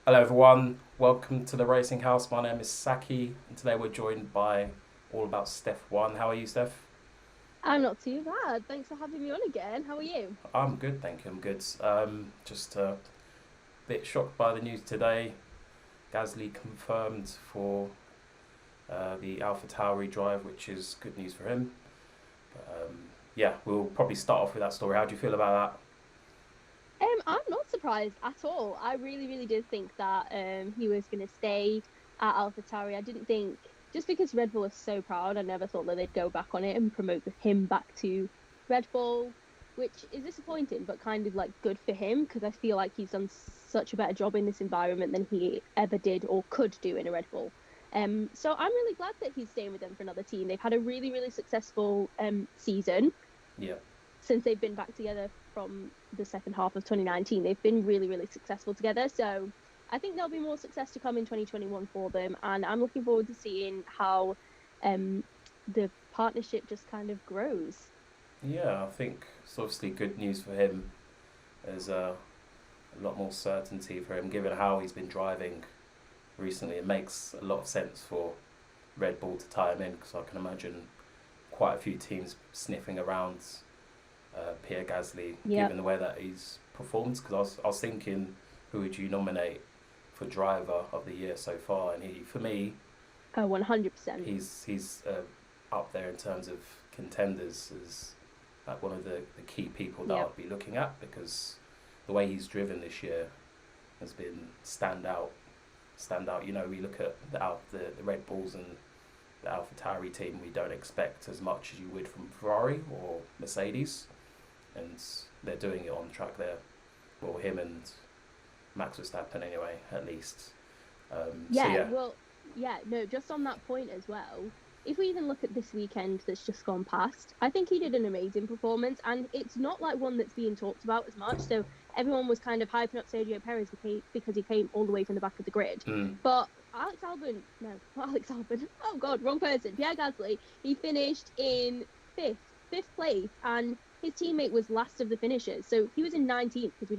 Hello, everyone. Welcome to the Racing House. My name is Sakki, and today we're joined by All About SteF1. How are you, Steph? I'm not too bad. Thanks for having me on again. How are you? I'm good, thank you. I'm good. Just a bit shocked by the news today. Gasly confirmed for the AlphaTauri drive, which is good news for him. Yeah, we'll probably start off with that story. How do you feel about I'm not surprised at all. I really, really did think that he was going to stay at AlphaTauri. I didn't think just because Red Bull is so proud, I never thought that they'd go back on it and promote him back to Red Bull, which is disappointing, but kind of like good for him because I feel like he's done such a better job in this environment than he ever did or could do in a Red Bull. So I'm really glad that he's staying with them for another team. They've had a really, really successful season that? Yeah, since they've been back together from the second half of 2019. They've been really, really successful together. So I think there'll be more success to come in 2021 for them. And I'm looking forward to seeing how um, the partnership just kind of grows. yeah. I think it's obviously good news for him. There's a lot more certainty for him, given how he's been driving recently. It makes a lot of sense for Red Bull to tie him in because I can imagine quite a few teams sniffing around Pierre Gasly, Yep. given the way that he's performed. Because I was thinking, who would you nominate for driver of the year so far? And he, for me, Oh, 100%. he's up there in terms of contenders as like one of the key people that Yep. I'd be looking at because the way he's driven this year has been standout. Standout. You know, we look at the Red Bulls and the AlphaTauri team. We don't expect as much as you would from Ferrari or Mercedes, and they're doing it on track there. Well, him and Max Verstappen anyway, at least. So Yeah, yeah, well, yeah, no, just on that point as well. If we even look at this weekend that's just gone past, I think he did an amazing performance, and it's not like one that's being talked about as much. So everyone was kind of hyping up Sergio Perez because he came all the way from the back of the grid. mm, But Alex Albon, no, not Alex Albon. Oh God, wrong person. Pierre Gasly, he finished in fifth place, and his teammate was last of the finishers. So he was in 19th because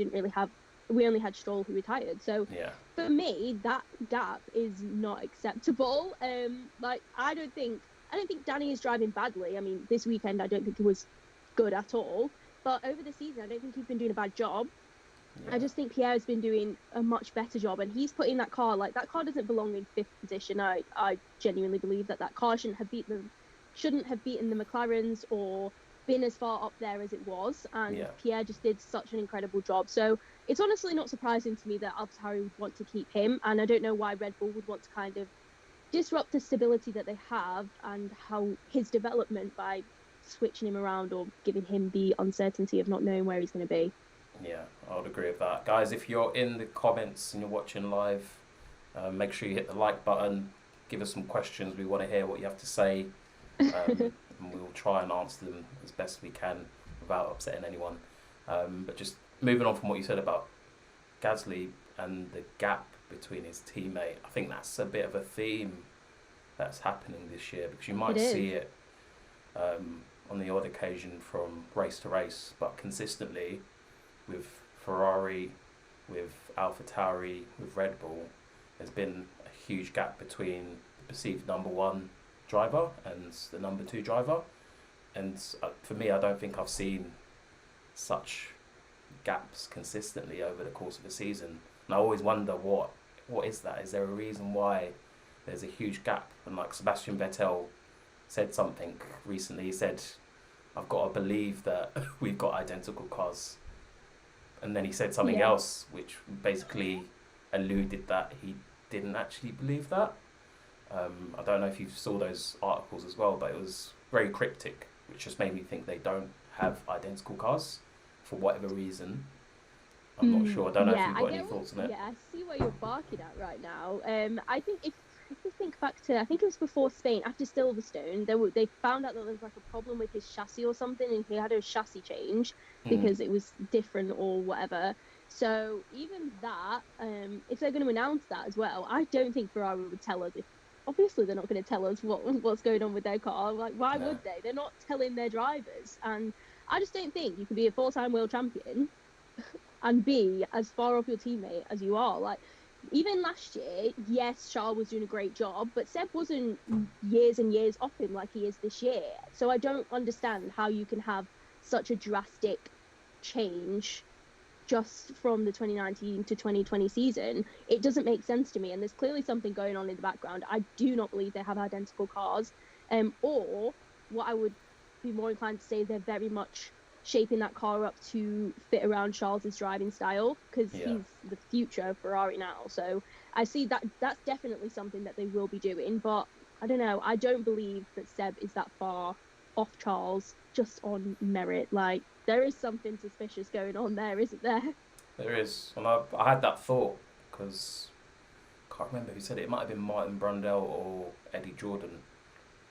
we only had Stroll who retired. So yeah, for me, that gap is not acceptable. Like I don't think Danny is driving badly. I mean, this weekend I don't think it was good at all. But over the season, I don't think he's been doing a bad job. I yeah, just think Pierre's been doing a much better job, and he's putting that car like that car doesn't belong in fifth position. I genuinely believe that car shouldn't have beaten the McLarens or been as far up there as it was. And yeah. Pierre just did such an incredible job. So it's honestly not surprising to me that AlphaTauri would want to keep him, and I don't know why Red Bull would want to kind of disrupt the stability that they have and how his development by switching him around or giving him the uncertainty of not knowing where he's going to be. Yeah, I would agree with that. Guys, if you're in the comments and you're watching live, make sure you hit the like button. Give us some questions. We want to hear what you have to say, and we'll try and answer them as best we can without upsetting anyone. But just moving on from what you said about Gasly and the gap between his teammate, I think that's a bit of a theme that's happening this year because you It might is. see it on the odd occasion from race to race, but consistently with Ferrari, with AlphaTauri, with Red Bull, there's been a huge gap between the perceived number one driver and the number two driver. And for me, I don't think I've seen such gaps consistently over the course of a season. And I always wonder what is that? Is there a reason why there's a huge gap? And like Sebastian Vettel said something recently. He said, "I've got to believe that we've got identical cars." And then he said something Yeah. else which basically alluded that he didn't actually believe that. I don't know if you saw those articles as well, but it was very cryptic, which just made me think they don't have identical cars for whatever reason. I'm not Mm, sure. I don't know if yeah, you've I got any get what. thoughts on it. Yeah, I see what you're barking at right now. I think if we think back to, I think it was before Spain, after Silverstone, they found out that there was like a problem with his chassis or something, and he had a chassis change Mm, because it was different or whatever. So even that, if they're going to announce that as well, I don't think Ferrari would tell us if. Obviously, they're not going to tell us what's going on with their car. Like, why no. would they? They're not telling their drivers, and I just don't think you can be a 4-time world champion and be as far off your teammate as you are. Like, even last year, yes, Charles was doing a great job, but Seb wasn't years and years off him like he is this year. So I don't understand how you can have such a drastic change just from the 2019 to 2020 season. It doesn't make sense to me, and there's clearly something going on in the background. I do not believe they have identical cars, or what I would be more inclined to say, they're very much shaping that car up to fit around Charles's driving style, because he's the future of Ferrari now. So I see that that's definitely something that they will be doing, but I don't know. I don't believe that Seb is that far off Charles just on merit. Like, there is something suspicious going on there, isn't there? There is. And I had that thought because I can't remember who said it. It might have been Martin Brundle or Eddie Jordan.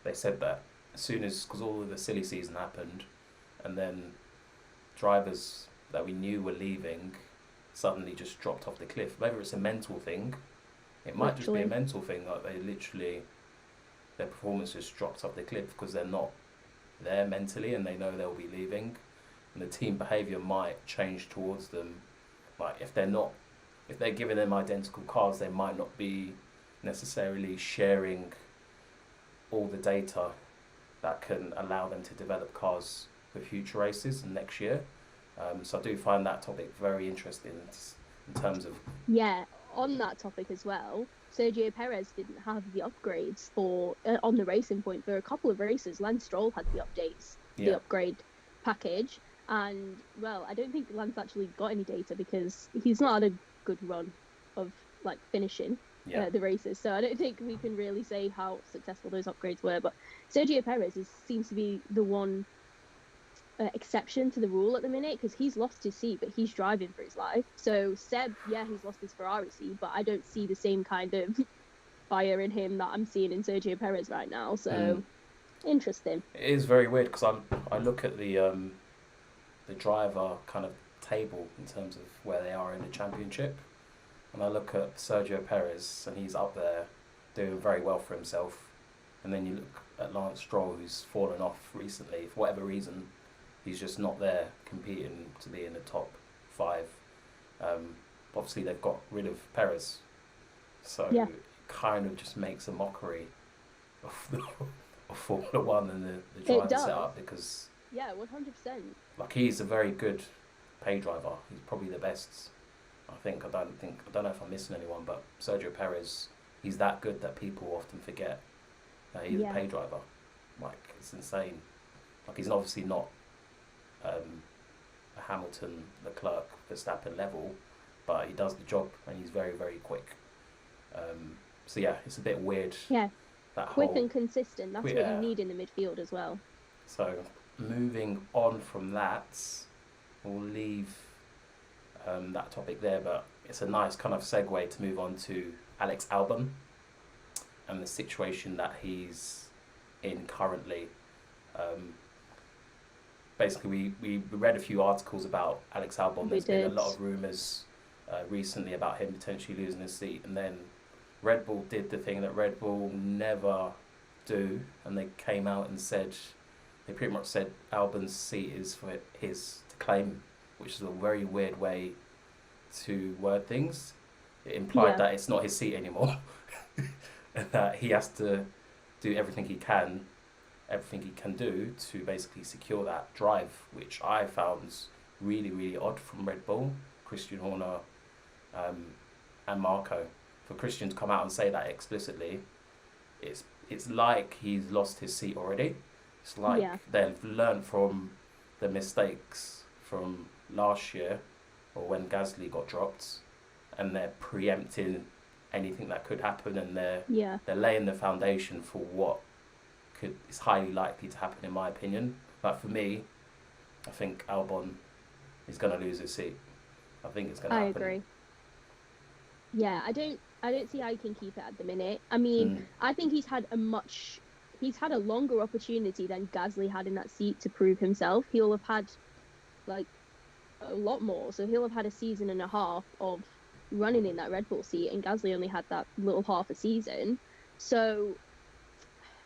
They said that as soon as, because all of the silly season happened, and then drivers that we knew were leaving suddenly just dropped off the cliff. Whether it's a mental thing, it might just be a mental thing. Like, they literally, their performance just drops off the cliff because they're not there mentally and they know they'll be leaving. And the team behaviour might change towards them. Like, if they're giving them identical cars, they might not be necessarily sharing all the data that can allow them to develop cars for future races and next year. So I do find that topic very interesting in terms of... Yeah, on that topic as well, Sergio Perez didn't have the upgrades for on the Racing Point for a couple of races. Lance Stroll had the updates, the upgrade package. And, well, I don't think Lance actually got any data because he's not had a good run of, like, finishing the races. So I don't think we can really say how successful those upgrades were. But Sergio Perez seems to be the one exception to the rule at the minute, because he's lost his seat, but he's driving for his life. So Seb, he's lost his Ferrari seat, but I don't see the same kind of fire in him that I'm seeing in Sergio Perez right now. So interesting. It is very weird because I look at the driver kind of table in terms of where they are in the championship, and I look at Sergio Perez and he's up there doing very well for himself, and then you look at Lance Stroll, who's fallen off recently for whatever reason. He's just not there competing to be in the top 5. Obviously they've got rid of Perez, so it kind of just makes a mockery of Formula 1 and the driving setup, because 100%. like, he's a very good pay driver. He's probably the best. I don't know if I'm missing anyone, but Sergio Perez, he's that good that people often forget that he's a pay driver. Like, it's insane. Like, he's obviously not a Hamilton, Leclerc, Verstappen level, but he does the job and he's very, very quick. So yeah, it's a bit weird. Yeah, that quick and consistent. That's what you need in the midfield as well. So moving on from that, we'll leave that topic there, but it's a nice kind of segue to move on to Alex Albon and the situation that he's in currently. Basically, we read a few articles about Alex Albon. There's been a lot of rumours recently about him potentially losing his seat, and then Red Bull did the thing that Red Bull never do, and they came out and said, they pretty much said Albon's seat is for his to claim, which is a very weird way to word things. It implied that it's not his seat anymore, and that he has to do everything he can do to basically secure that drive, which I found really, really odd from Red Bull, Christian Horner, and Marco. For Christian to come out and say that explicitly, it's like he's lost his seat already. It's like they've learned from the mistakes from last year, or when Gasly got dropped, and they're preempting anything that could happen, and they're laying the foundation for what is highly likely to happen, in my opinion. But for me, I think Albon is going to lose his seat. I think it's going to happen. I agree. Yeah, I don't see how he can keep it at the minute. I mean, I think he's had a longer opportunity than Gasly had in that seat to prove himself. He'll have had like a lot more. So he'll have had a season and a half of running in that Red Bull seat, and Gasly only had that little half a season. So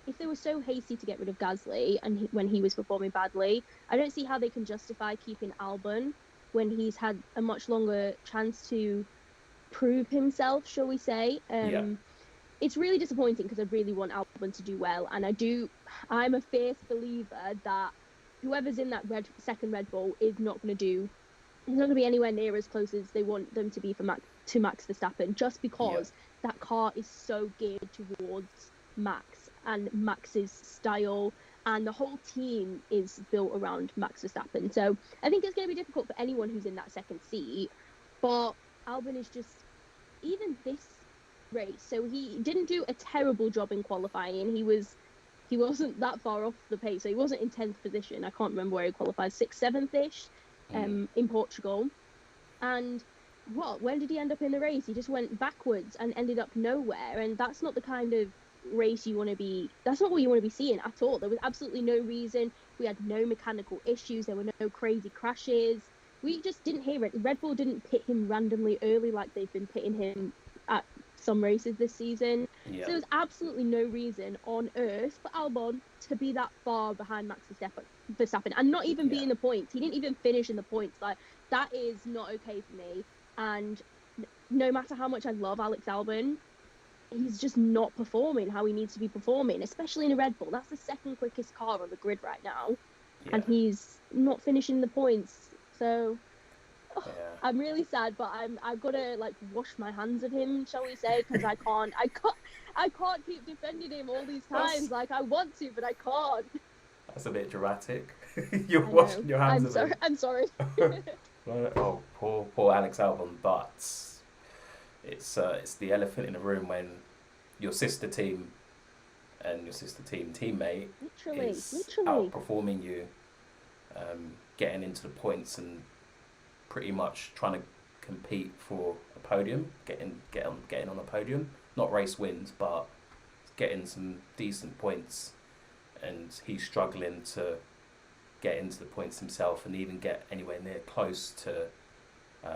if they were so hasty to get rid of Gasly and when he was performing badly, I don't see how they can justify keeping Albon when he's had a much longer chance to prove himself, shall we say. Yeah. It's really disappointing because I really want Albon to do well, and I'm a fierce believer that whoever's in that second Red Bull is not going to be anywhere near as close as they want them to be for Max Verstappen, just because that car is so geared towards Max and Max's style, and the whole team is built around Max Verstappen. So I think it's going to be difficult for anyone who's in that second seat, but Albon is just, even this race, so he didn't do a terrible job in qualifying. He wasn't that far off the pace, so he wasn't in 10th position. I can't remember where he qualified, 6th, 7th-ish in Portugal. And when did he end up in the race? He just went backwards and ended up nowhere, and that's not the kind of race you want to be, that's not what you want to be seeing at all. There was absolutely no reason. We had no mechanical issues, there were no crazy crashes. We just didn't hear it. Red Bull didn't pit him randomly early like they've been pitting him at some races this season. So there's absolutely no reason on earth for Albon to be that far behind Max Verstappen and not even be in the points. He didn't even finish in the points. Like, that is not okay for me. And no matter how much I love Alex Albon, he's just not performing how he needs to be performing, especially in a Red Bull. That's the second quickest car on the grid right now, and he's not finishing the points. So I'm really sad, but I've got to like wash my hands of him, shall we say, because I can't keep defending him all these times. Like, I want to, but I can't. That's a bit dramatic. You're washing your hands of him. I'm sorry. Oh, poor Alex Albon. But it's the elephant in the room when your sister team and your sister team teammate is outperforming you, getting into the points and pretty much trying to compete for a podium, getting on a podium, not race wins, but getting some decent points, and he's struggling to get into the points himself and even get anywhere near close to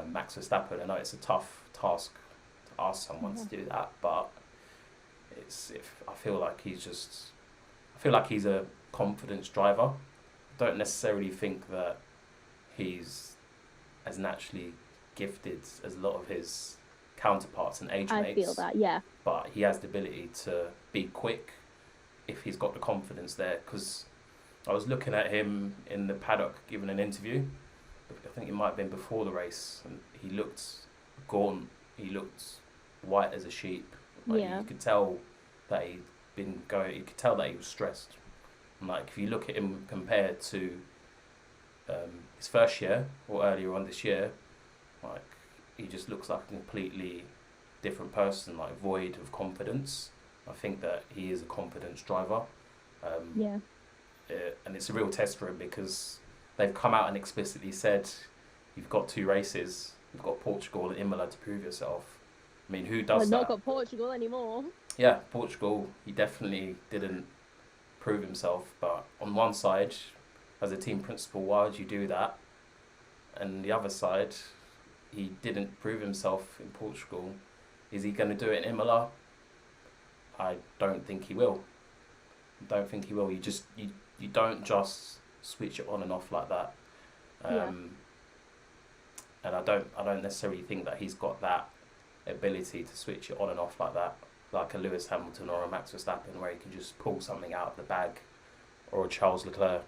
Max Verstappen. I know it's a tough task to ask someone to do that, but I feel like he's a confidence driver. I don't necessarily think that he's as naturally gifted as a lot of his counterparts and age mates. I feel that, yeah. But he has the ability to be quick if he's got the confidence there. Because I was looking at him in the paddock giving an interview. I think it might have been before the race, and he looked gaunt. He looked white as a sheep. Like, you could tell that he'd been going. You could tell that he was stressed. And like, if you look at him compared to his first year or earlier on this year, like, he just looks like a completely different person, like void of confidence. I think that he is a confidence driver. And it's a real test for him because they've come out and explicitly said, you've got 2 races, you've got Portugal and Imola to prove yourself. I mean, who does that? Not got Portugal anymore. Yeah, Portugal, he definitely didn't prove himself, but on one side, as a team principal, why would you do that? And the other side, he didn't prove himself in Portugal. Is he going to do it in Imola? I don't think he will. You don't just switch it on and off like that. And I don't necessarily think that he's got that ability to switch it on and off like that, like a Lewis Hamilton or a Max Verstappen, where he can just pull something out of the bag, or a Charles Leclerc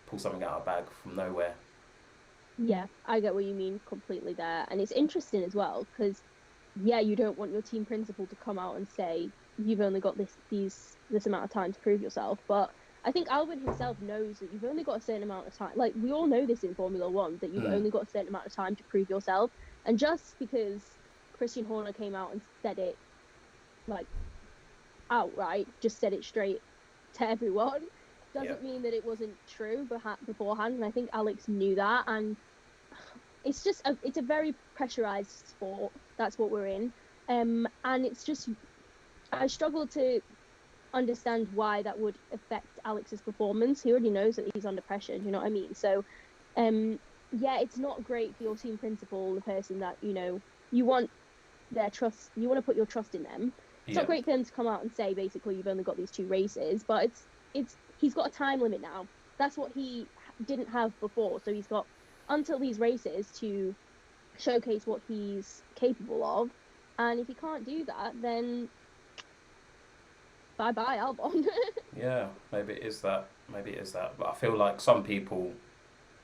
pull something out of a bag from nowhere. Yeah, I get what you mean completely there. And it's interesting as well because, you don't want your team principal to come out and say, you've only got this amount of time to prove yourself. But I think Albon himself knows that you've only got a certain amount of time. Like, we all know this in Formula One, that you've only got a certain amount of time to prove yourself. And just because Christian Horner came out and said it, like, outright, just said it straight to everyone, doesn't mean that it wasn't true beforehand. And I think Alex knew that. And it's just it's a very pressurized sport. That's what we're in. And it's just, I struggle to understand why that would affect Alex's performance. He already knows that he's under pressure. Do you know what I mean? So, it's not great for your team principal, the person that, you want their trust, you want to put your trust in them. It's not great for them to come out and say, basically, you've only got these 2 races, but he's got a time limit now. That's what he didn't have before. So he's got until these races to showcase what he's capable of. And if you can't do that, then bye bye Albon. Yeah, maybe it is that. Maybe it is that. But I feel like some people,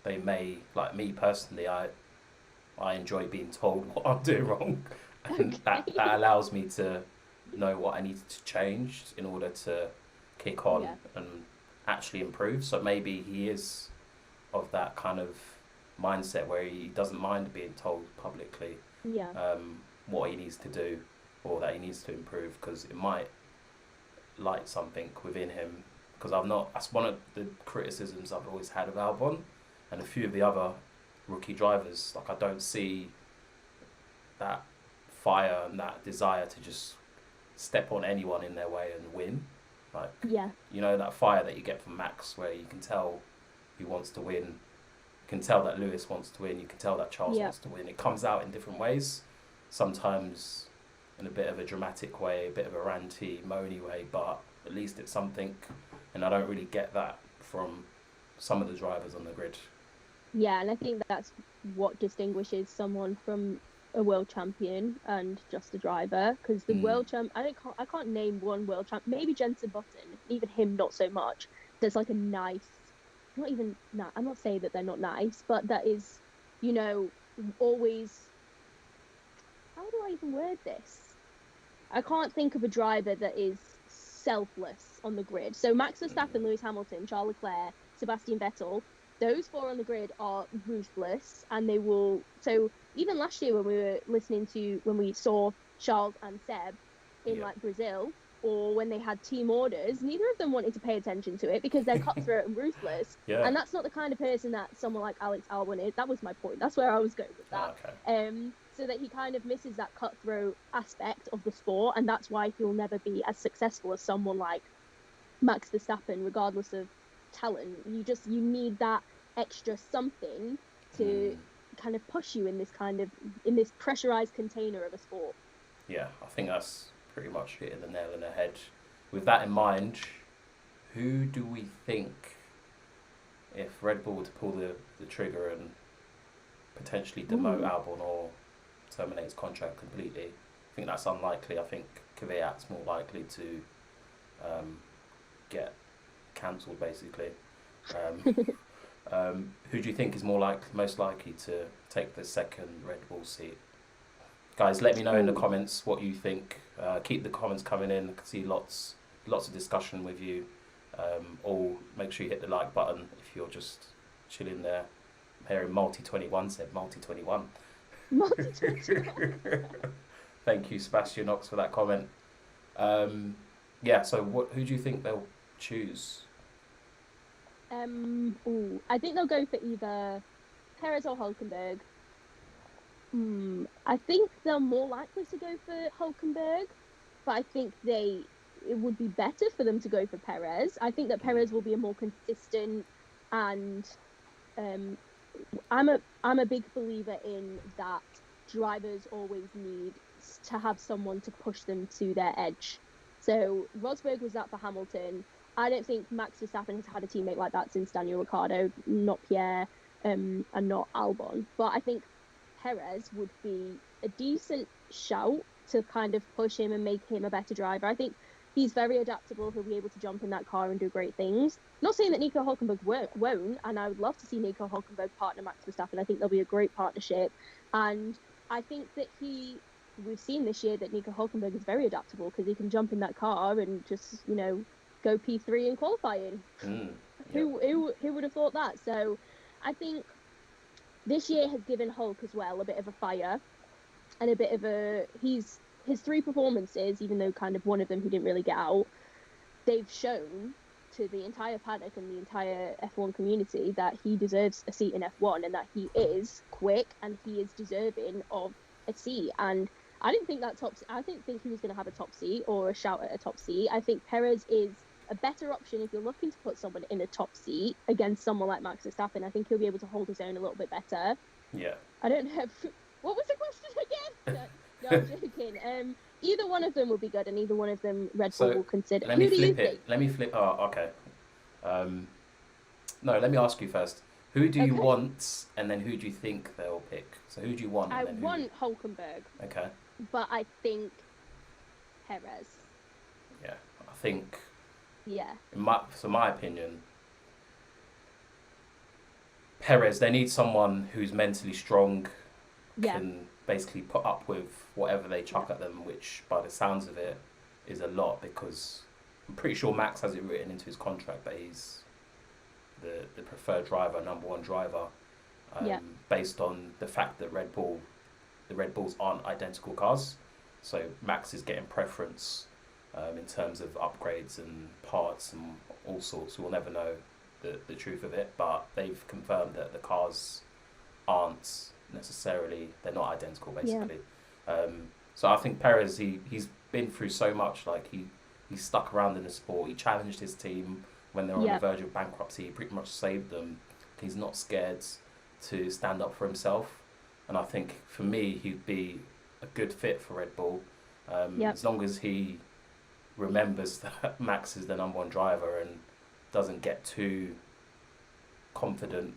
they may, like me personally, I enjoy being told what I'm doing wrong, and Okay. that allows me to know what I need to change in order to kick on Yeah. and actually improve. So maybe he is of that kind of mindset where he doesn't mind being told publicly Yeah. what he needs to do or that he needs to improve, because it might light something within him. Because I've not, that's one of the criticisms I've always had of Albon and a few of the other rookie drivers. Like, I don't see that fire and that desire to just step on anyone in their way and win. Like, Yeah. you know, that fire that you get from Max, where you can tell he wants to win. You can tell that Lewis wants to win. You can tell that Charles Yeah. wants to win. It comes out in different ways. Sometimes in a bit of a dramatic way, a bit of a ranty, moany way, but at least it's something. And I don't really get that from some of the drivers on the grid. Yeah, and I think that's what distinguishes someone from a world champion and just a driver. Because the world champ, I can't name one world champ. Maybe Jensen Button, even him, not so much. There's like a nice, not even. Nah, I'm not saying that they're not nice, but that is, you know, always. How do I even word this? I can't think of a driver that is selfless on the grid. So Max Verstappen, Lewis Hamilton, Charles Leclerc, Sebastian Vettel, those four on the grid are ruthless, and they will. So even last year when we saw Charles and Seb in like Brazil, or when they had team orders, neither of them wanted to pay attention to it because they're cutthroat and ruthless. Yeah. And that's not the kind of person that someone like Alex Albon is. That was my point. That's where I was going with that. Okay. So that he kind of misses that cutthroat aspect of the sport, and that's why he'll never be as successful as someone like Max Verstappen, regardless of talent. You need that extra something to kind of push you in this pressurized container of a sport. Yeah, I think that's pretty much hitting the nail on the head. With that in mind, who do we think, if Red Bull were to pull the trigger and potentially demote Albon or terminate his contract completely? I think that's unlikely. I think Kvyat's more likely to get cancelled, basically. Who do you think is most likely to take the second Red Bull seat? Guys, let me know in the comments what you think. Keep the comments coming in. I can see lots of discussion with you. Or make sure you hit the like button if you're just chilling there. I'm hearing Multi21 said Multi21. Multi-21. Thank you, Sebastian Ox, for that comment. Yeah, so who do you think they'll choose? I think they'll go for either Perez or Hulkenberg. I think they're more likely to go for Hulkenberg, but I think it would be better for them to go for Perez. I think that Perez will be a more consistent, and I'm a big believer in that drivers always need to have someone to push them to their edge. So Rosberg was that for Hamilton. I don't think Max Verstappen has had a teammate like that since Daniel Ricciardo, not Pierre, and not Albon. But I think Perez would be a decent shout to kind of push him and make him a better driver. I think he's very adaptable. He'll be able to jump in that car and do great things. Not saying that Nico Hulkenberg won't, and I would love to see Nico Hulkenberg partner Max Verstappen. I think they'll be a great partnership. And I think that we've seen this year that Nico Hulkenberg is very adaptable because he can jump in that car and just, go P3 in qualifying. Who would have thought that? So I think this year has given Hulk as well a bit of a fire and a bit of his 3 performances, even though kind of one of them he didn't really get out, they've shown to the entire paddock and the entire F1 community that he deserves a seat in F1 and that he is quick and he is deserving of a seat. And I didn't think he was going to have a top seat or a shout at a top seat. I think Perez is a better option if you're looking to put someone in a top seat against someone like Max Verstappen. I think he'll be able to hold his own a little bit better. Yeah. I don't know. What was the question again? No, I'm joking. Either one of them will be good, and either one of them Red Bull will consider. Let me flip it. Let me flip. Oh, okay. No, let me ask you first. Who do you want, and then who do you think they'll pick? So who do you want? I want Hulkenberg. Okay. but I think Perez. Yeah, I think, Yeah. so my opinion, Perez, they need someone who's mentally strong, Yeah. can basically put up with whatever they chuck Yeah. at them, which by the sounds of it is a lot, because I'm pretty sure Max has it written into his contract that he's the preferred driver, number one driver, Yeah. based on the fact that the Red Bulls aren't identical cars. So Max is getting preference in terms of upgrades and parts and all sorts. We'll never know the truth of it, but they've confirmed that the cars aren't necessarily, they're not identical basically. So I think Perez, he's been through so much. Like he's stuck around in the sport. He challenged his team when they were on the verge of bankruptcy. He pretty much saved them. He's not scared to stand up for himself, and I think for me he'd be a good fit for Red Bull, as long as he remembers that Max is the number one driver and doesn't get too confident.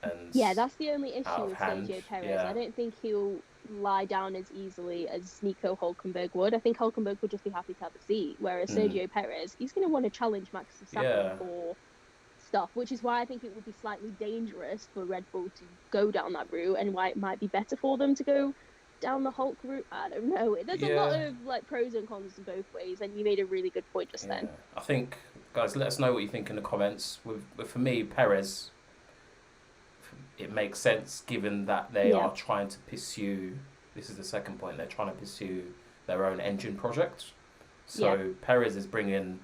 And That's the only issue with hand. Sergio Perez. Yeah. I don't think he'll lie down as easily as Nico Hulkenberg would. I think Hulkenberg would just be happy to have a seat, whereas Sergio Perez, he's going to want to challenge Max Verstappen for stuff, which is why I think it would be slightly dangerous for Red Bull to go down that route, and why it might be better for them to go down the Hulk route. I don't know. There's a lot of like pros and cons in both ways, and you made a really good point just then. I think, guys, let us know what you think in the comments. For me, Perez, it makes sense given that they are trying to pursue, this is the second point, they're trying to pursue their own engine project. So Perez is bringing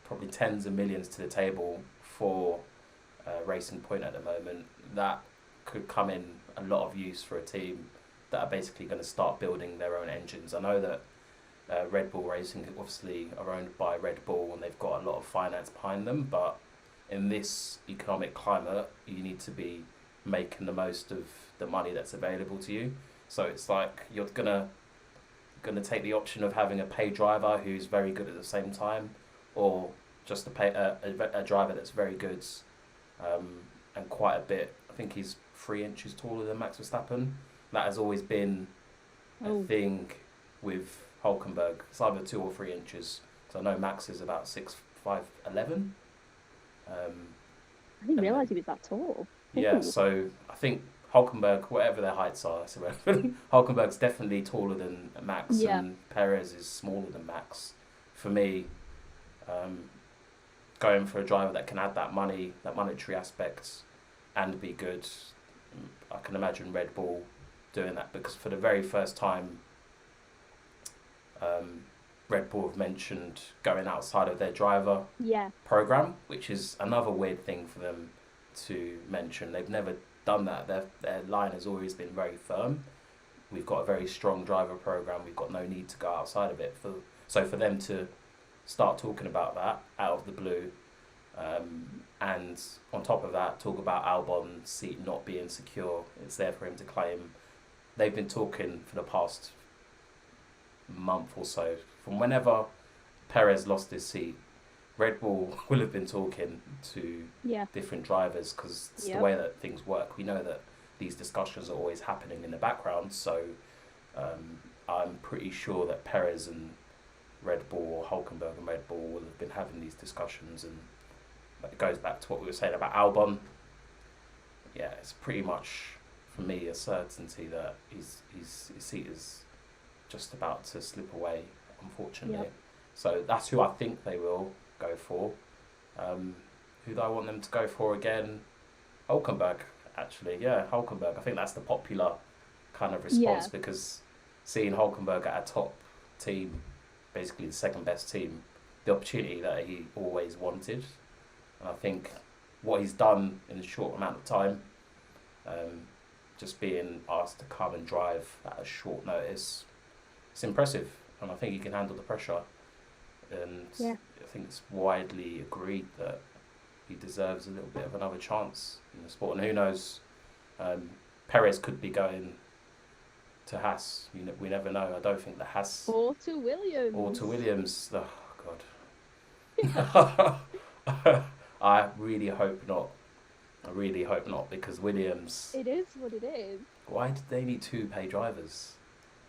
probably tens of millions to the table for Racing Point at the moment. That could come in a lot of use for a team that are basically going to start building their own engines. I know that Red Bull Racing obviously are owned by Red Bull and they've got a lot of finance behind them, but in this economic climate you need to be making the most of the money that's available to you. So it's like you're gonna take the option of having a paid driver who's very good at the same time, or just a driver that's very good and quite a bit. I think he's 3 inches taller than Max Verstappen. That has always been a thing with Hulkenberg. It's either 2 or 3 inches. So I know Max is about 6'5", 11. I didn't realise he was that tall. Yeah, so I think Hulkenberg, whatever their heights are, that's irrelevant. Hulkenberg's definitely taller than Max, and Perez is smaller than Max. For me, going for a driver that can add that money, that monetary aspect, and be good, I can imagine Red Bull doing that, because for the very first time, Red Bull have mentioned going outside of their driver program, which is another weird thing for them to mention. They've never done that. Their line has always been very firm. We've got a very strong driver program. We've got no need to go outside of it. So for them to start talking about that out of the blue, and on top of that, talk about Albon's seat not being secure, it's there for him to claim. They've been talking for the past month or so, from whenever Perez lost his seat, Red Bull will have been talking to different drivers, because it's the way that things work. We know that these discussions are always happening in the background, so I'm pretty sure that Perez and Red Bull, or Hulkenberg and Red Bull, will have been having these discussions, and it goes back to what we were saying about Albon. Yeah, it's pretty much, for me, a certainty that his seat is just about to slip away, unfortunately. So that's who I think they will go for. Who do I want them to go for again? Hulkenberg, actually. Yeah, Hulkenberg. I think that's the popular kind of response, because seeing Hulkenberg at a top team, basically the second best team, the opportunity that he always wanted. And I think what he's done in a short amount of time, just being asked to come and drive at a short notice, it's impressive, and I think he can handle the pressure. And I think it's widely agreed that he deserves a little bit of another chance in the sport. And who knows, Perez could be going to Haas. We never know. I don't think the Haas... Or to Williams. Oh, God. I really hope not. Because Williams... It is what it is. Why did they need 2 paid drivers?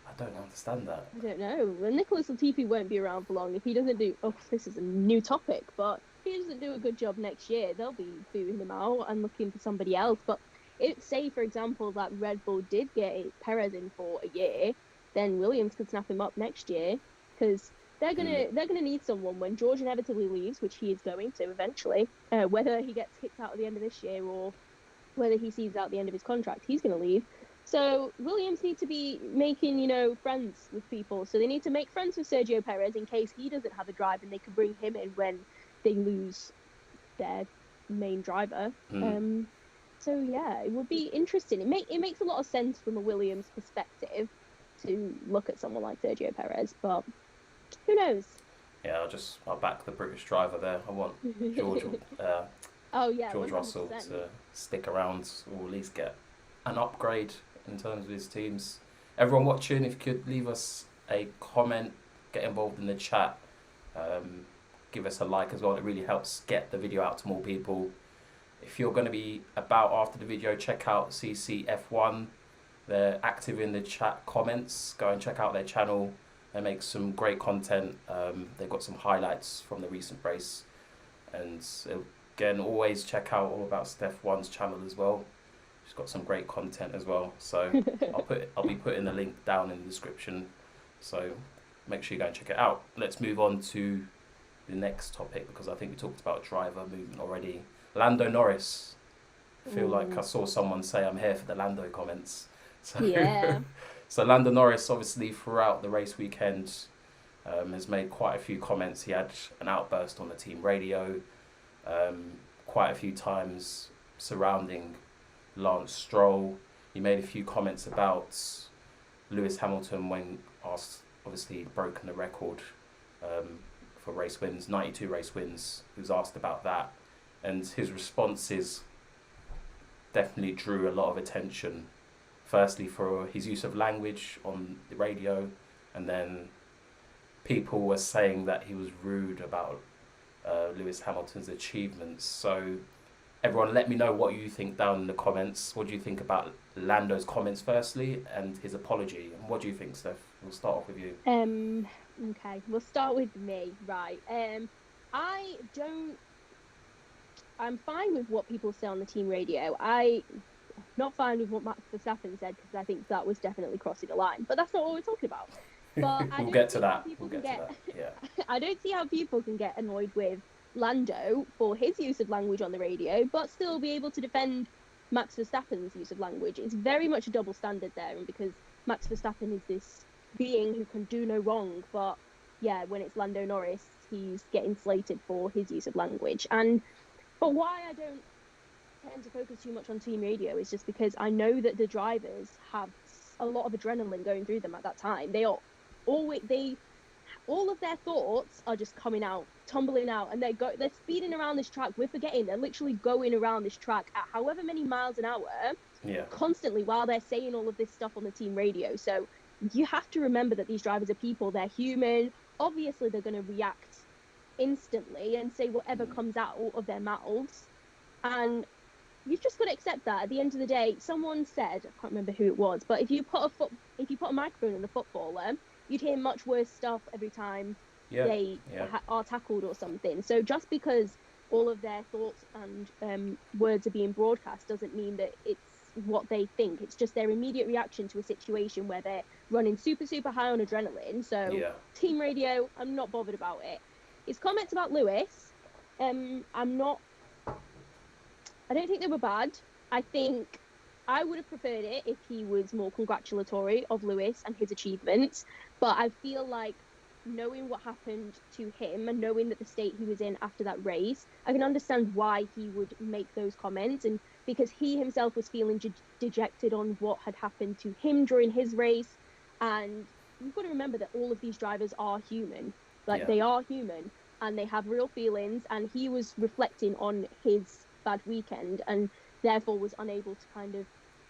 I don't understand that. I don't know. Well, Nicholas Latifi won't be around for long. If he doesn't do... Oh, this is a new topic, but if he doesn't do a good job next year, they'll be booing him out and looking for somebody else. But say, for example, that Red Bull did get Perez in for a year, then Williams could snap him up next year, because they're gonna need someone when George inevitably leaves, which he is going to eventually. Whether he gets kicked out at the end of this year or whether he sees out the end of his contract, he's going to leave. So Williams need to be making, friends with people. So they need to make friends with Sergio Perez in case he doesn't have a drive, and they can bring him in when they lose their main driver. So yeah, it would be interesting. It makes a lot of sense from a Williams perspective to look at someone like Sergio Perez, but who knows? Yeah, I'll back the British driver there. I want George George 100%. Russell to stick around, or at least get an upgrade in terms of his teams. Everyone watching, if you could leave us a comment, get involved in the chat, give us a like as well. It really helps get the video out to more people. If you're going to be about after the video, check out CCF1. They're active in the chat comments. Go and check out their channel. They make some great content. They've got some highlights from the recent race. And again, always check out About SteF1's channel as well. She's got some great content as well. So I'll be putting the link down in the description. So make sure you go and check it out. Let's move on to the next topic, because I think we talked about driver movement already. Lando Norris. I feel like I saw someone say I'm here for the Lando comments. So, yeah. So Lando Norris, obviously, throughout the race weekend, has made quite a few comments. He had an outburst on the team radio quite a few times surrounding Lance Stroll. He made a few comments about Lewis Hamilton when asked, obviously he'd broken the record for race wins, 92 race wins. He was asked about that, and his responses definitely drew a lot of attention. Firstly, for his use of language on the radio, and then people were saying that he was rude about Lewis Hamilton's achievements. So everyone, let me know what you think down in the comments. What do you think about Lando's comments firstly, and his apology? And what do you think, Steph? We'll start off with you. Okay, we'll start with me. Right. I'm fine with what people say on the team radio. Not fine with what Max Verstappen said, because I think that was definitely crossing the line. But that's not what we're talking about. But We'll get to that. Yeah. I don't see how people can get annoyed with Lando for his use of language on the radio, but still be able to defend Max Verstappen's use of language. It's very much a double standard there, and because Max Verstappen is this being who can do no wrong, but yeah, when it's Lando Norris, he's getting slated for his use of language. But why I don't tend to focus too much on team radio is just because I know that the drivers have a lot of adrenaline going through them at that time. All of their thoughts are just coming out, tumbling out, and they're speeding around this track. We're forgetting they're literally going around this track at however many miles an hour, constantly, while they're saying all of this stuff on the team radio. So you have to remember that these drivers are people, they're human. Obviously they're going to react instantly and say whatever comes out of their mouths, and you've just got to accept that. At the end of the day, someone said, I can't remember who it was, but if you put a microphone in a footballer, you'd hear much worse stuff every time they are tackled or something. So just because all of their thoughts and words are being broadcast doesn't mean that it's what they think. It's just their immediate reaction to a situation where they're running super, super high on adrenaline. So team radio, I'm not bothered about it. His comments about Lewis, I don't think they were bad. I think I would have preferred it if he was more congratulatory of Lewis and his achievements. But I feel like, knowing what happened to him and knowing that the state he was in after that race, I can understand why he would make those comments. And because he himself was feeling dejected on what had happened to him during his race. And you've got to remember that all of these drivers are human. They are human and they have real feelings. And he was reflecting on his bad weekend and therefore was unable to kind of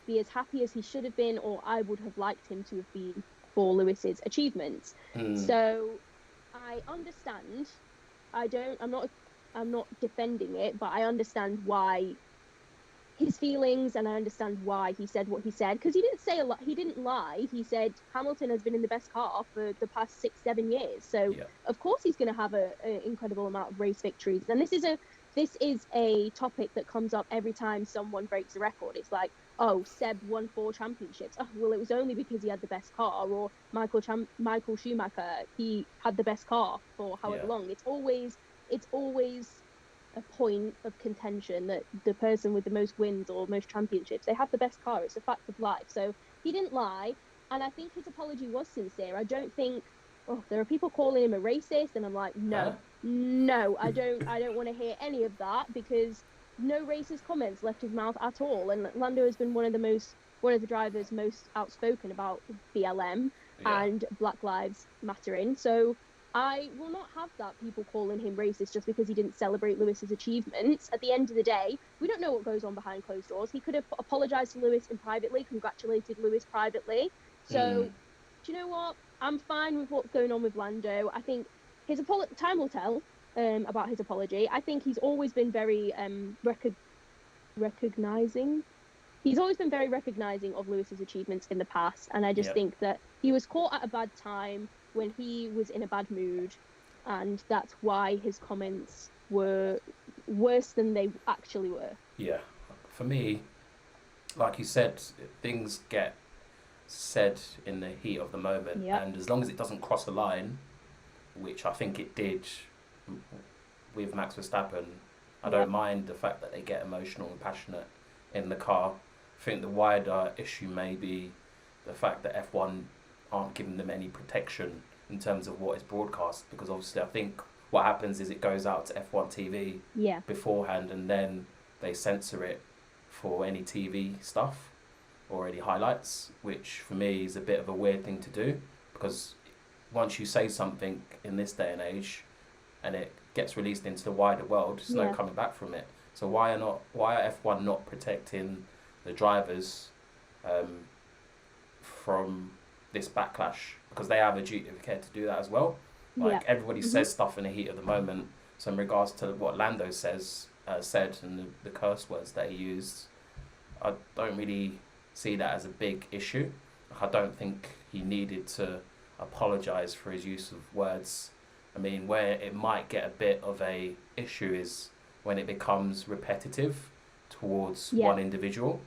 be as happy as he should have been, or I would have liked him to have been, for Lewis's achievements. So I understand. I'm not defending it, but I understand why his feelings, and I understand why he said what he said, because he didn't say a lot. He didn't lie. He said Hamilton has been in the best car for the past 6-7 years, so of course he's going to have an incredible amount of race victories. And this is a topic that comes up every time someone breaks a record. It's like, oh, Seb won 4 championships. Oh, well, it was only because he had the best car. Or Michael Schumacher, he had the best car for however long. It's always a point of contention that the person with the most wins or most championships, they have the best car. It's a fact of life. So he didn't lie, and I think his apology was sincere. I don't think, there are people calling him a racist, and I'm like, no, I don't want to hear any of that, because no racist comments left his mouth at all. And Lando has been one of the drivers most outspoken about BLM and Black Lives Mattering. So I will not have that, people calling him racist just because he didn't celebrate Lewis's achievements. At the end of the day, we don't know what goes on behind closed doors. He could have apologised to Lewis in privately, congratulated Lewis privately. So, do you know what? I'm fine with what's going on with Lando. I think time will tell about his apology. I think he's always been very recognising. He's always been very recognising of Lewis's achievements in the past, and I just think that he was caught at a bad time when he was in a bad mood, and that's why his comments were worse than they actually were. Yeah, for me, like you said, things get said in the heat of the moment, and as long as it doesn't cross the line, which I think it did with Max Verstappen, I don't mind the fact that they get emotional and passionate in the car. I think the wider issue may be the fact that F1 aren't giving them any protection in terms of what is broadcast, because obviously I think what happens is it goes out to F1 TV beforehand, and then they censor it for any TV stuff or any highlights, which for me is a bit of a weird thing to do, because once you say something in this day and age and it gets released into the wider world, there's no coming back from it. So why are F1 not protecting the drivers from this backlash? Because they have a duty of care to do that as well. Like everybody says stuff in the heat of the moment. So in regards to what Lando said and the curse words that he used, I don't really see that as a big issue. I don't think he needed to apologise for his use of words. I mean, where it might get a bit of a issue is when it becomes repetitive towards one individual,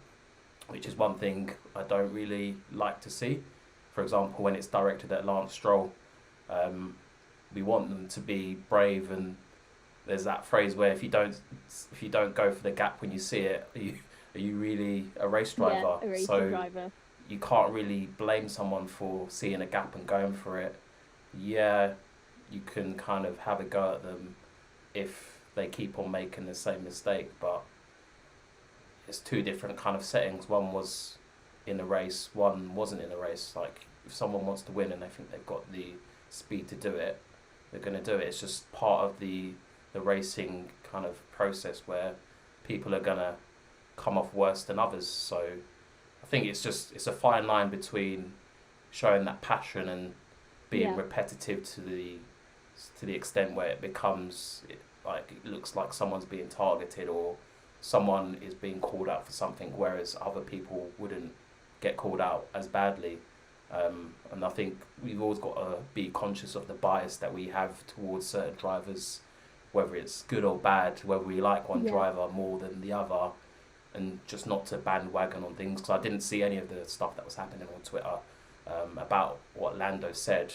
which is one thing I don't really like to see. For example, when it's directed at Lance Stroll, we want them to be brave, and there's that phrase where if you don't go for the gap when you see it, are you really a race driver? A racing driver. You can't really blame someone for seeing a gap and going for it. Yeah, you can kind of have a go at them if they keep on making the same mistake, but it's two different kind of settings. One was in a race, one wasn't in a race. Like, if someone wants to win and they think they've got the speed to do it, they're going to do it. It's just part of the racing kind of process where people are going to come off worse than others. So I think it's a fine line between showing that passion and being repetitive to the extent where it becomes like it looks like someone's being targeted or someone is being called out for something, whereas other people wouldn't get called out as badly. And I think we've always got to be conscious of the bias that we have towards certain drivers, whether it's good or bad, whether we like one driver more than the other, and just not to bandwagon on things. Because I didn't see any of the stuff that was happening on Twitter about what Lando said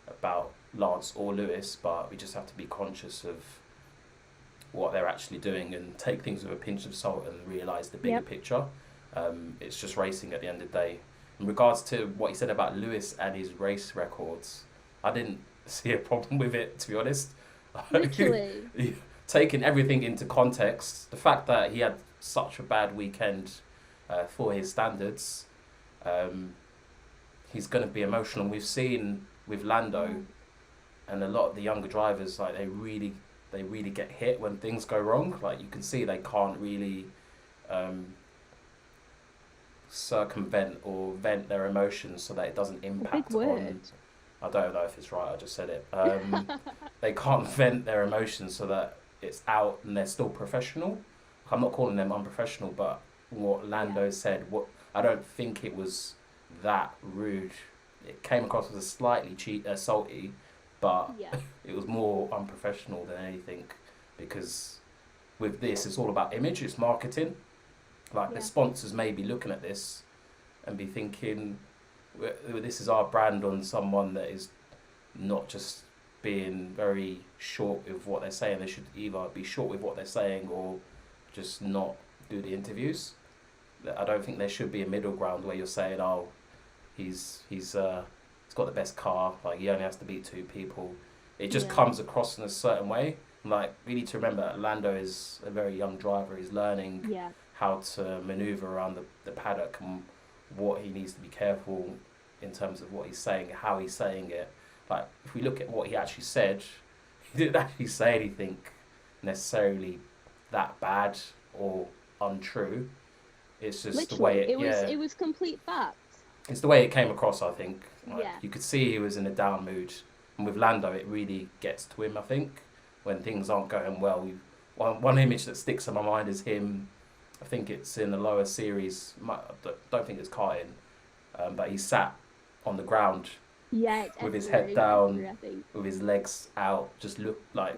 about Lance or Lewis, but we just have to be conscious of what they're actually doing and take things with a pinch of salt and realise the bigger picture. It's just racing at the end of the day. In regards to what he said about Lewis and his race records, I didn't see a problem with it, to be honest. Literally. Taking everything into context, the fact that he had such a bad weekend for his standards, he's going to be emotional. We've seen with Lando and a lot of the younger drivers, like they really get hit when things go wrong. Like you can see they can't really circumvent or vent their emotions so that it doesn't impact on. I don't know if it's right, I just said it. They can't vent their emotions so that it's out and they're still professional. I'm not calling them unprofessional, but what Lando said, what I don't think it was that rude. It came across as a slightly salty, but Yeah. it was more unprofessional than anything, because with this, it's all about image, it's marketing. Like the Yeah. sponsors may be looking at this and be thinking, this is our brand on someone that is not just being very short with what they're saying. They should either be short with what they're saying or just not do the interviews. I don't think there should be a middle ground where you're saying, oh, he's got the best car, like he only has to beat 2 people. It just comes across in a certain way. Like, we need to remember that Lando is a very young driver. He's learning how to maneuver around the paddock and what he needs to be careful in terms of what he's saying, how he's saying it. Like, if we look at what he actually said, he didn't actually say anything necessarily that bad or untrue. It's just Literally, the way it was complete facts. It's the way it came across, I think. Like, Yeah. you could see he was in a down mood. And with Lando, it really gets to him, I think, when things aren't going well. One image that sticks in my mind is him, I think it's in the lower series, I don't think it's karting, but he sat on the ground with his head down, with his legs out, just looked like,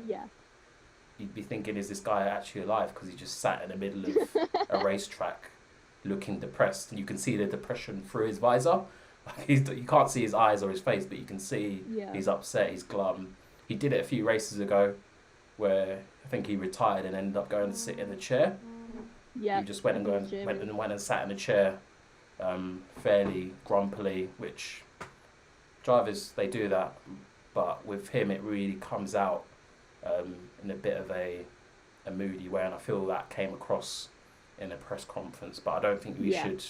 you'd be thinking, is this guy actually alive? Because he just sat in the middle of a racetrack looking depressed, and you can see the depression through his visor. You can't see his eyes or his face, but you can see he's upset, he's glum. He did it a few races ago where I think he retired and ended up going to sit in a chair. Yeah. He just went and sat in a chair, fairly grumpily, which drivers, they do that, but with him it really comes out in a bit of a moody way, and I feel that came across in a press conference. But I don't think we should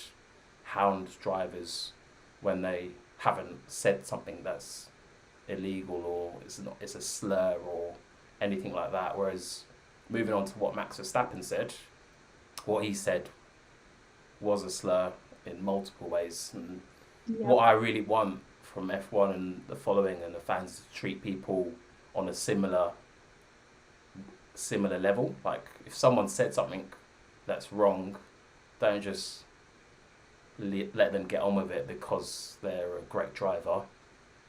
hound drivers when they haven't said something that's illegal or it's a slur or anything like that. Whereas, moving on to what Max Verstappen said, what he said was a slur in multiple ways. And what I really want from F1 and the following and the fans is to treat people on a similar level. Like, if someone said something that's wrong, don't just let them get on with it because they're a great driver.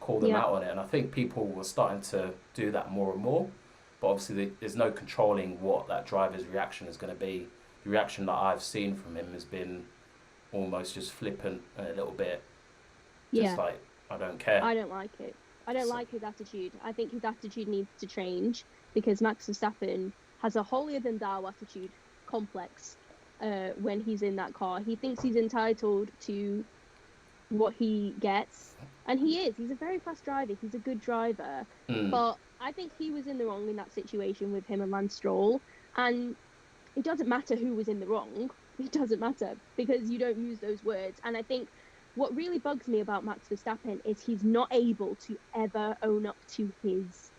Call them out on it. And I think people were starting to do that more and more. But obviously there's no controlling what that driver's reaction is going to be. The reaction that I've seen from him has been almost just flippant and a little bit just like, I don't care. I don't like it. I don't like his attitude. I think his attitude needs to change, because Max Verstappen has a holier-than-thou attitude complex when he's in that car. He thinks he's entitled to what he gets, and he is. He's a very fast driver. He's a good driver. But I think he was in the wrong in that situation with him and Lance Stroll. And it doesn't matter who was in the wrong. It doesn't matter, because you don't use those words. And I think what really bugs me about Max Verstappen is he's not able to ever own up to his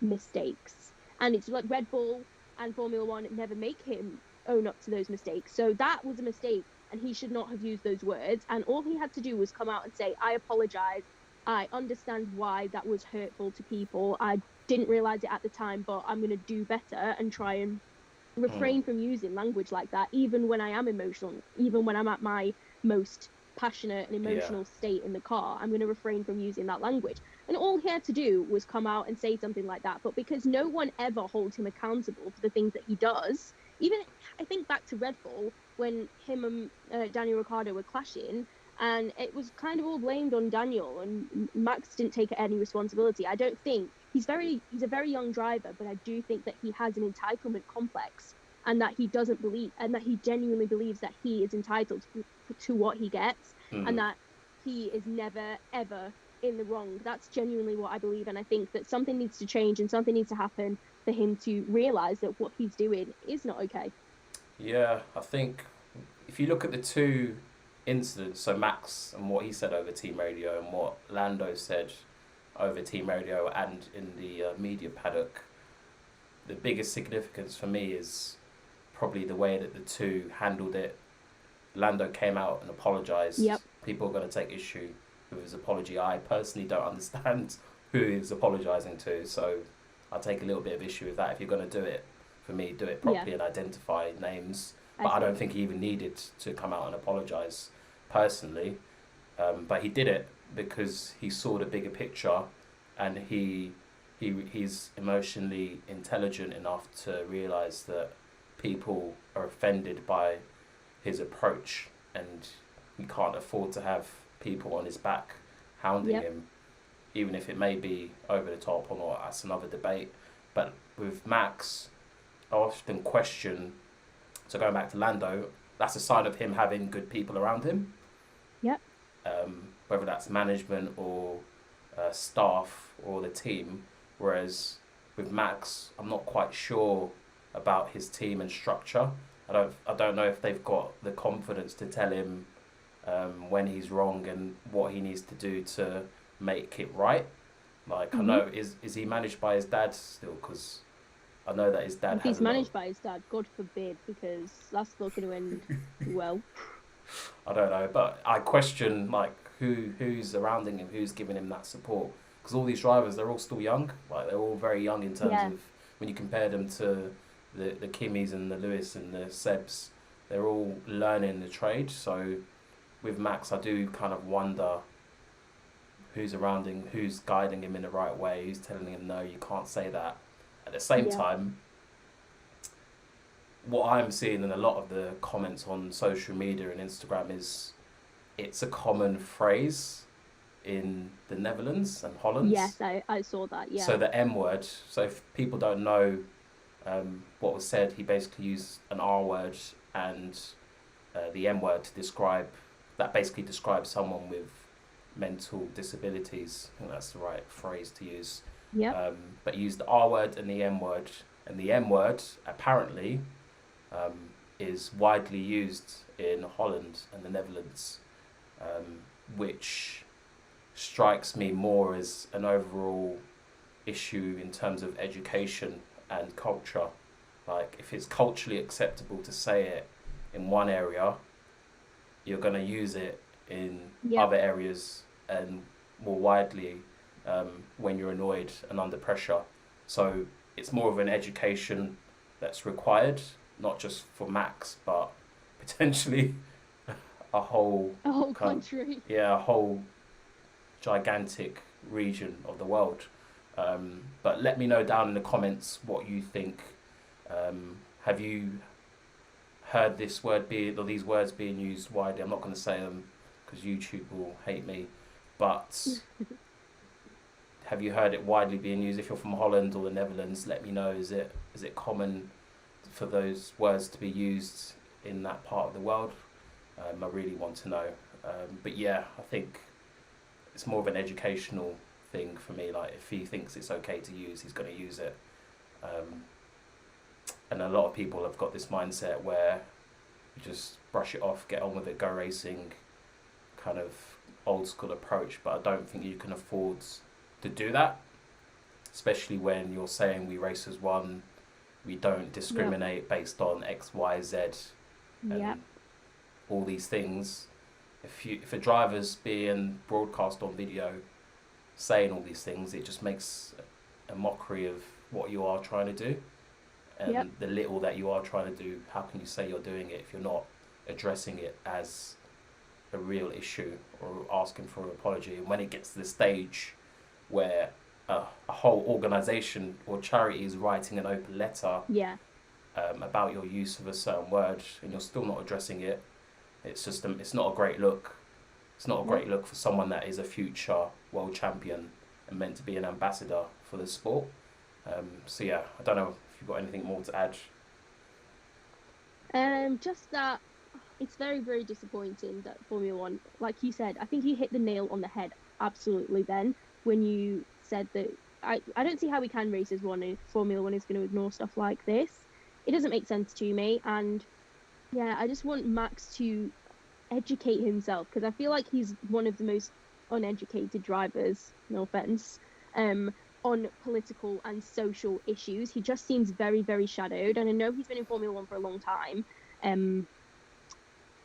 mistakes. And it's like Red Bull and Formula One never make him own up to those mistakes. So that was a mistake, and he should not have used those words. And all he had to do was come out and say, I apologise. I understand why that was hurtful to people. I didn't realise it at the time, but I'm going to do better and try and refrain from using language like that, even when I am emotional, even when I'm at my most passionate and emotional state in the car. I'm going to refrain from using that language. And all he had to do was come out and say something like that. But because no one ever holds him accountable for the things that he does, even I think back to Red Bull when him and Daniel Ricciardo were clashing, and it was kind of all blamed on Daniel, and Max didn't take any responsibility. I don't think he's a very young driver, but I do think that he has an entitlement complex, and that he doesn't believe, and that he genuinely believes that he is entitled to what he gets, and that he is never ever in the wrong. That's genuinely what I believe, and I think that something needs to change and something needs to happen for him to realise that what he's doing is not okay. Yeah, I think if you look at the two incidents, so Max and what he said over team radio and what Lando said over team radio and in the media paddock, the biggest significance for me is probably the way that the two handled it. Lando came out and apologised. People are going to take issue with his apology. I personally don't understand who he's apologising to, so I take a little bit of issue with that. If you're going to do it for me, do it Yeah. properly and identify names. But I don't think he even needed to come out and apologise personally. But he did it because he saw the bigger picture, and he's emotionally intelligent enough to realise that people are offended by his approach, and he can't afford to have people on his back hounding Yep. him, even if it may be over the top or not. That's another debate. But with Max, I often question. So going back to Lando, that's a sign of him having good people around him. Yep. Whether that's management or staff or the team. Whereas with Max, I'm not quite sure about his team and structure. I don't know if they've got the confidence to tell him when he's wrong and what he needs to do to make it right. Like, I know, is he managed by his dad still? Because I know that his dad If has he's managed by his dad, God forbid, because that's not going to end well. I don't know, but I question like who's surrounding him, who's giving him that support. Because all these drivers, they're all still young. Like, they're all very young in terms of when you compare them to the Kimmies and the Lewis and the Sebs, they're all learning the trade. So with Max, I do kind of wonder who's around him, who's guiding him in the right way, who's telling him, no, you can't say that. At the same time, what I'm seeing in a lot of the comments on social media and Instagram is it's a common phrase in the Netherlands and Holland. Yes, I saw that, yeah. So the M word, so if people don't know what was said, he basically used an R word and the M word to describe, that basically describes someone with mental disabilities. I think that's the right phrase to use. Yeah. But he used the R word and the M word. And the M word, apparently, is widely used in Holland and the Netherlands, which strikes me more as an overall issue in terms of education and culture. Like, if it's culturally acceptable to say it in one area, you're going to use it in other areas and more widely when you're annoyed and under pressure. So it's more of an education that's required, not just for Max, but potentially a whole country. A whole gigantic region of the world. But let me know down in the comments what you think. Have you heard these words being used widely? I'm not going to say them because YouTube will hate me, but have you heard it widely being used? If you're from Holland or the Netherlands, let me know. Is it common for those words to be used in that part of the world? I really want to know. But yeah, I think it's more of an educational thing for me. Like, if he thinks it's okay to use, he's going to use it. And a lot of people have got this mindset where you just brush it off, get on with it, go racing, kind of old school approach. But I don't think you can afford to do that, especially when you're saying we race as one, we don't discriminate based on X, Y, Z, and all these things. If a driver's being broadcast on video saying all these things, it just makes a mockery of what you are trying to do. And the little that you are trying to do, how can you say you're doing it if you're not addressing it as a real issue or asking for an apology? And when it gets to the stage where a whole organisation or charity is writing an open letter about your use of a certain word and you're still not addressing it, it's just it's not a great look. It's not a great look for someone that is a future world champion and meant to be an ambassador for the sport. So yeah, I don't know if you've got anything more to add. Just that it's very, very disappointing that Formula One, like you said, I think you hit the nail on the head absolutely then when you said that I don't see how we can race as one if Formula One is going to ignore stuff like this. It doesn't make sense to me, and yeah, I just want Max to educate himself because I feel like he's one of the most uneducated drivers, no offense, on political and social issues. He just seems very, very shadowed, and I know he's been in Formula One for a long time,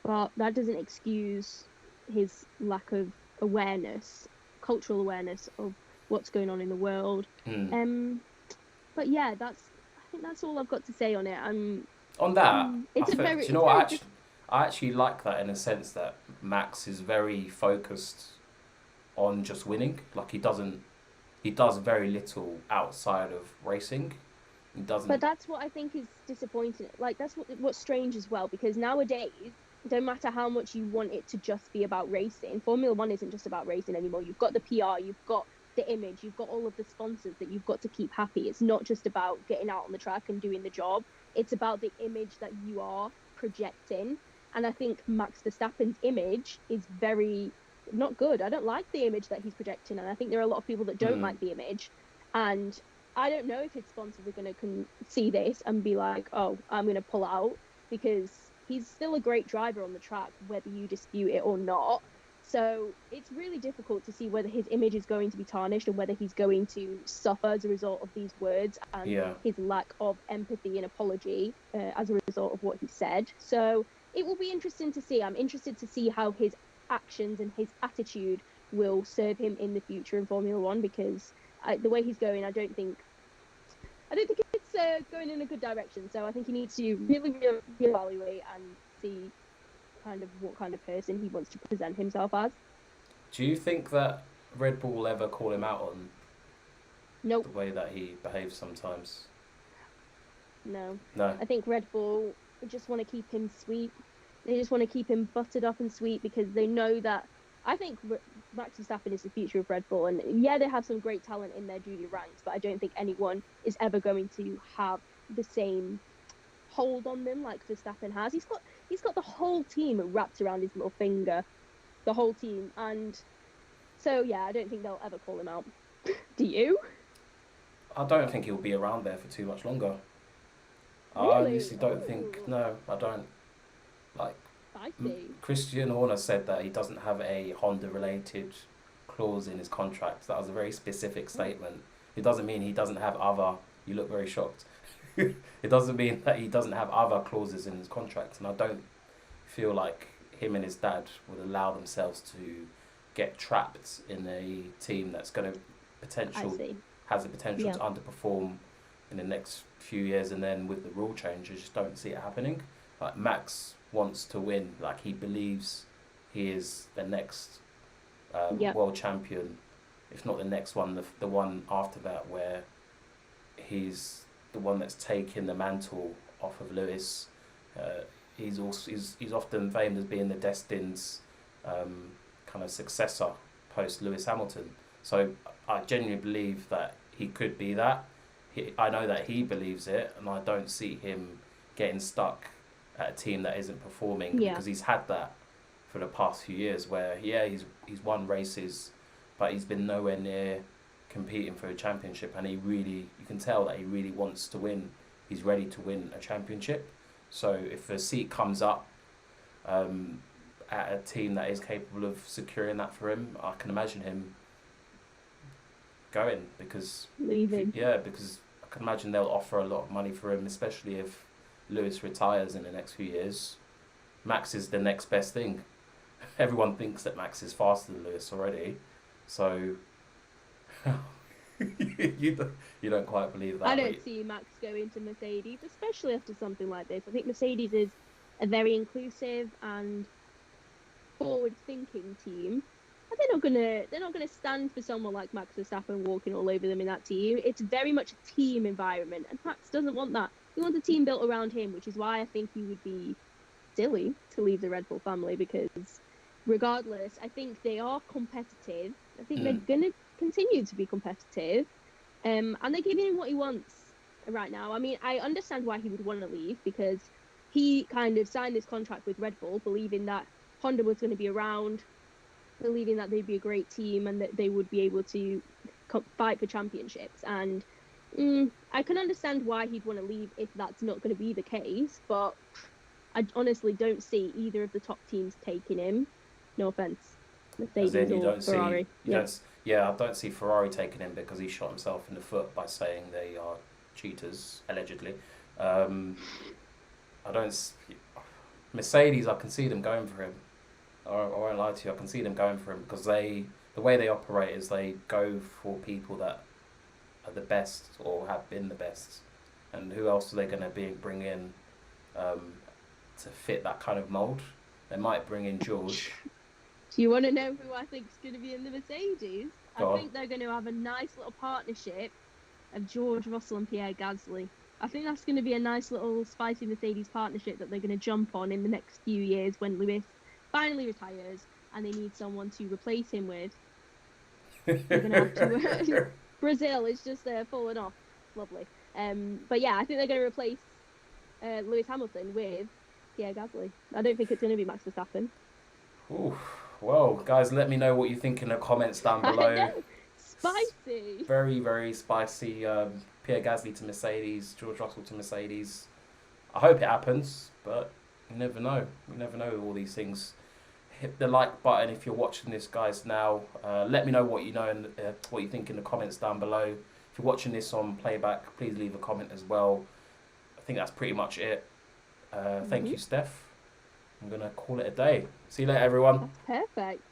but that doesn't excuse his lack of awareness, cultural awareness of what's going on in the world. But yeah, think that's all I've got to say on it. On that, It's a do very, you know it's what? very I actually like that in a sense that Max is very focused on just winning. Like he does very little outside of racing. He But doesn't. that's what I think is disappointing. Like that's what's strange as well, because nowadays, no matter how much you want it to just be about racing, Formula One isn't just about racing anymore. You've got the PR, you've got the image, you've got all of the sponsors that you've got to keep happy. It's not just about getting out on the track and doing the job. It's about the image that you are projecting. And I think Max Verstappen's image is very not good. I don't like the image that he's projecting, and I think there are a lot of people that don't like the image. And I don't know if his sponsors are going to see this and be like, oh, I'm going to pull out, because he's still a great driver on the track, whether you dispute it or not. So it's really difficult to see whether his image is going to be tarnished and whether he's going to suffer as a result of these words and his lack of empathy and apology as a result of what he said. So it will be interesting to see. I'm interested to see how his actions and his attitude will serve him in the future in Formula One, because the way he's going, I don't think it's going in a good direction. So I think he needs to really reevaluate and see kind of what kind of person he wants to present himself as. Do you think that Red Bull will ever call him out on Nope. the way that he behaves sometimes? No. No. I think Red Bull just want to keep him sweet. They just want to keep him buttered up and sweet, because they know that I think Max Verstappen is the future of Red Bull. And yeah, they have some great talent in their junior ranks, but I don't think anyone is ever going to have the same hold on them like Verstappen has. He's got the whole team wrapped around his little finger, the whole team. And so yeah, I don't think they'll ever call him out. Do you? I don't think he'll be around there for too much longer. Really? I honestly don't think. No, I don't. Like, I see. Christian Horner said that he doesn't have a Honda-related clause in his contract. That was a very specific statement. It doesn't mean he doesn't have other. You look very shocked. It doesn't mean that he doesn't have other clauses in his contract, and I don't feel like him and his dad would allow themselves to get trapped in a team that's going to has the potential to underperform in the next few years, and then with the rule change, I just don't see it happening. Like, Max wants to win. Like, he believes he is the next world champion, if not the next one, the one after that, where he's the one that's taking the mantle off of Lewis. He's often famed as being the destined kind of successor post Lewis Hamilton. So I genuinely believe that he could be that. I know that he believes it, and I don't see him getting stuck at a team that isn't performing, because he's had that for the past few years where he's won races, but he's been nowhere near competing for a championship, and you can tell that he really wants to win. He's ready to win a championship. So if a seat comes up at a team that is capable of securing that for him, I can imagine him going, because leaving. Because I can imagine they'll offer a lot of money for him, especially if Lewis retires in the next few years. Max is the next best thing. Everyone thinks that Max is faster than Lewis already, so you don't quite believe that. I don't see Max going to Mercedes, especially after something like this. I think Mercedes is a very inclusive and forward-thinking team. And they're not gonna stand for someone like Max Verstappen walking all over them in that team. It's very much a team environment, and Max doesn't want that. He wants a team built around him, which is why I think he would be silly to leave the Red Bull family, because regardless, I think they are competitive. I think they're going to continue to be competitive, and they're giving him what he wants right now. I mean, I understand why he would want to leave, because he kind of signed this contract with Red Bull believing that Honda was going to be around, believing that they'd be a great team and that they would be able to fight for championships. And I can understand why he'd want to leave if that's not going to be the case, but I honestly don't see either of the top teams taking him. No offense, Mercedes or Ferrari. I don't see Ferrari taking him, because he shot himself in the foot by saying they are cheaters, allegedly. Mercedes, I can see them going for him. I won't lie to you, I can see them going for him, because the way they operate is they go for people that are the best or have been the best, And who else are they going to bring in to fit that kind of mould? They might bring in George. Do you want to know who I think is going to be in the Mercedes? Go I on. think they're going to have a nice little partnership of George Russell and Pierre Gasly. I think that's going to be a nice little spicy Mercedes partnership that they're going to jump on in the next few years when Lewis finally retires and they need someone to replace him with. They're going to have to. Brazil is just falling off. Lovely. But yeah, I think they're going to replace Lewis Hamilton with Pierre Gasly. I don't think it's going to be Max Verstappen. Ooh, well, guys, let me know what you think in the comments down below. I know. Spicy. Very, very spicy. Pierre Gasly to Mercedes, George Russell to Mercedes. I hope it happens, but you never know. You never know all these things. Hit the like button if you're watching this, guys. Now, let me know what you know and what you think in the comments down below. If you're watching this on playback, please leave a comment as well. I think that's pretty much it. Thank you, Steph. I'm gonna call it a day. See you later, everyone. That's perfect.